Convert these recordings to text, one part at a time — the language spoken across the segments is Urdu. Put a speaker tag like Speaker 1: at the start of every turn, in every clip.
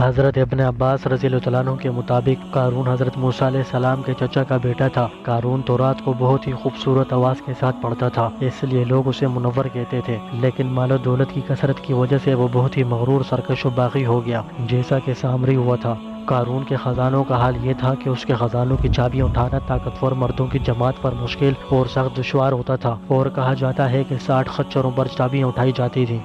Speaker 1: حضرت ابن عباس رضی اللہ عنہ کے مطابق قارون حضرت موسیٰ علیہ السلام کے چچا کا بیٹا تھا۔ قارون تورات کو بہت ہی خوبصورت آواز کے ساتھ پڑھتا تھا، اس لیے لوگ اسے منور کہتے تھے، لیکن مال و دولت کی کثرت کی وجہ سے وہ بہت ہی مغرور، سرکش و باغی ہو گیا، جیسا کہ سامری ہوا تھا۔ قارون کے خزانوں کا حال یہ تھا کہ اس کے خزانوں کی چابیاں اٹھانا طاقتور مردوں کی جماعت پر مشکل اور سخت دشوار ہوتا تھا، اور کہا جاتا ہے کہ 60 خچروں پر چابیاں اٹھائی جاتی تھیں۔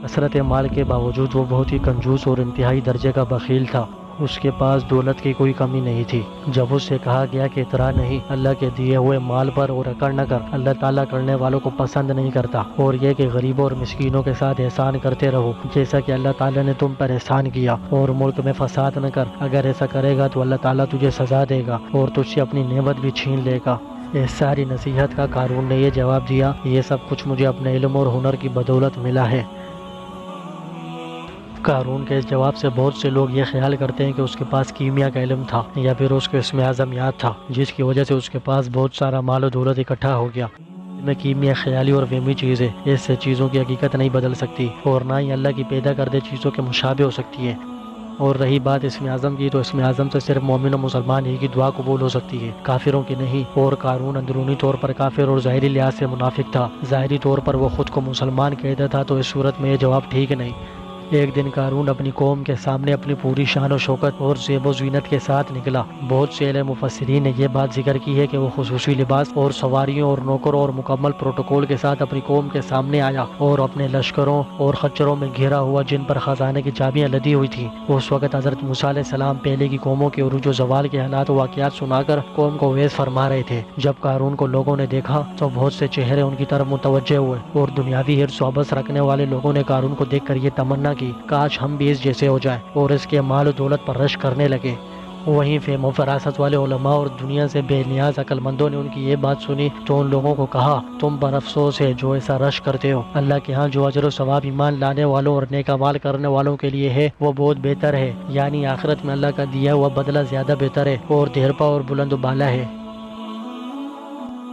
Speaker 1: کثرت مال کے باوجود وہ بہت ہی کنجوس اور انتہائی درجے کا بخیل تھا۔ اس کے پاس دولت کی کوئی کمی نہیں تھی۔ جب اس سے کہا گیا کہ اترا نہیں، اللہ کے دیے ہوئے مال پر اور اکڑ نہ کر، اللہ تعالیٰ کرنے والوں کو پسند نہیں کرتا، اور یہ کہ غریبوں اور مسکینوں کے ساتھ احسان کرتے رہو جیسا کہ اللہ تعالیٰ نے تم پر احسان کیا، اور ملک میں فساد نہ کر، اگر ایسا کرے گا تو اللہ تعالیٰ تجھے سزا دے گا اور تجھ سے اپنی نعمت بھی چھین لے گا۔ اس ساری نصیحت کا قارون نے یہ جواب دیا، یہ سب کچھ مجھے اپنے علم اور ہنر کی بدولت ملا ہے۔ قارون کے اس جواب سے بہت سے لوگ یہ خیال کرتے ہیں کہ اس کے پاس کیمیا کا علم تھا، یا پھر اس کو اسم اعظم یاد تھا، جس کی وجہ سے اس کے پاس بہت سارا مال و دولت اکٹھا ہو گیا۔ میں کیمیا خیالی اور وہمی چیز ہے، اس سے چیزوں کی حقیقت نہیں بدل سکتی، اور نہ ہی اللہ کی پیدا کردہ چیزوں کے مشابہ ہو سکتی ہے۔ اور رہی بات اسم اعظم کی، تو اسم اعظم سے صرف مومن و مسلمان ہی کی دعا قبول ہو سکتی ہے، کافروں کی نہیں۔ اور قارون اندرونی طور پر کافر اور ظاہری لحاظ سے منافق تھا۔ ظاہری طور پر وہ خود کو مسلمان کہتا تھا، تو اس صورت میں یہ جواب ٹھیک نہیں۔ ایک دن قارون اپنی قوم کے سامنے اپنی پوری شان و شوکت اور زیب و زینت کے ساتھ نکلا۔ بہت سے اہل مفسرین نے یہ بات ذکر کی ہے کہ وہ خصوصی لباس اور سواریوں اور نوکروں اور مکمل پروٹوکول کے ساتھ اپنی قوم کے سامنے آیا، اور اپنے لشکروں اور خچروں میں گھرا ہوا، جن پر خزانے کی چابیاں لدی ہوئی تھیں۔ اس وقت حضرت موسیٰ علیہ السلام پہلے کی قوموں کے عروج و زوال کے حالات و واقعات سنا کر قوم کو وعظ فرما رہے تھے۔ جب قارون کو لوگوں نے دیکھا تو بہت سے چہرے ان کی طرف متوجہ ہوئے، اور دنیاوی حرص و حبس رکھنے والے لوگوں نے قارون کو دیکھ کر یہ تمنا کی، کاش ہم بھی اس جیسے ہو جائیں، اور اس کے مال و دولت پر رشک کرنے لگے۔ وہیں فہم و فراست والے علماء اور دنیا سے بے نیاز عقل مندوں نے ان کی یہ بات سنی تو ان لوگوں کو کہا، تم پر افسوس ہے جو ایسا رشک کرتے ہو۔ اللہ کے ہاں جو اجر و ثواب ایمان لانے والوں اور نیک اعمال کرنے والوں کے لیے ہے وہ بہت بہتر ہے، یعنی آخرت میں اللہ کا دیا ہوا بدلہ زیادہ بہتر ہے اور دیرپا اور بلند و بالا ہے۔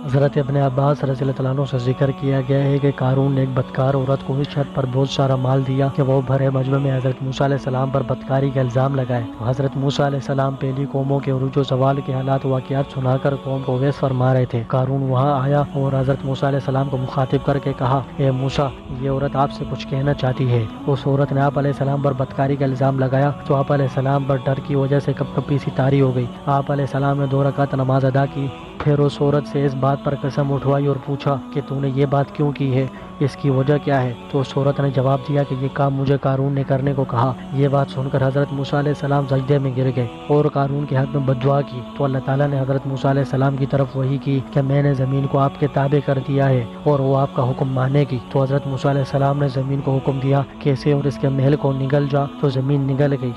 Speaker 1: حضرت ابن عباس رضی اللہ عنہ سے ذکر کیا گیا ہے کہ قارون نے ایک بدکار عورت کو اس شرط پر بہت سارا مال دیا کہ وہ بھرے مجمع میں حضرت موسیٰ علیہ السلام پر بدکاری کا الزام لگائے۔ حضرت موسیٰ علیہ السلام پہلی قوموں کے عروج و زوال کے حالات و واقعات سنا کر قوم کو وعظ فرما رہے تھے۔ قارون وہاں آیا اور حضرت موسیٰ علیہ السلام کو مخاطب کر کے کہا، اے موسیٰ، یہ عورت آپ سے کچھ کہنا چاہتی ہے۔ اس عورت نے آپ علیہ السلام پر بدکاری کا الزام لگایا تو آپ علیہ السلام پر ڈر کی وجہ سے کپ کپی سی طاری ہو گئی۔ آپ علیہ السلام نے 2 رکعت نماز ادا کی، پھر اس عورت سے اس بات پر قسم اٹھوائی اور پوچھا کہ تو نے یہ بات کیوں کی ہے، اس کی وجہ کیا ہے؟ تو اس عورت نے جواب دیا کہ یہ کام مجھے قارون نے کرنے کو کہا۔ یہ بات سن کر حضرت موسیٰ علیہ السلام سجدے میں گر گئے اور قارون کے حق میں بد دعا کی، تو اللہ تعالیٰ نے حضرت موسیٰ علیہ السلام کی طرف وحی کی کہ میں نے زمین کو آپ کے تابع کر دیا ہے اور وہ آپ کا حکم مانے گی۔ تو حضرت موسیٰ علیہ السلام نے زمین کو حکم دیا کہ اسے اور اس کے محل کو نگل جا، تو زمین نگل گئی۔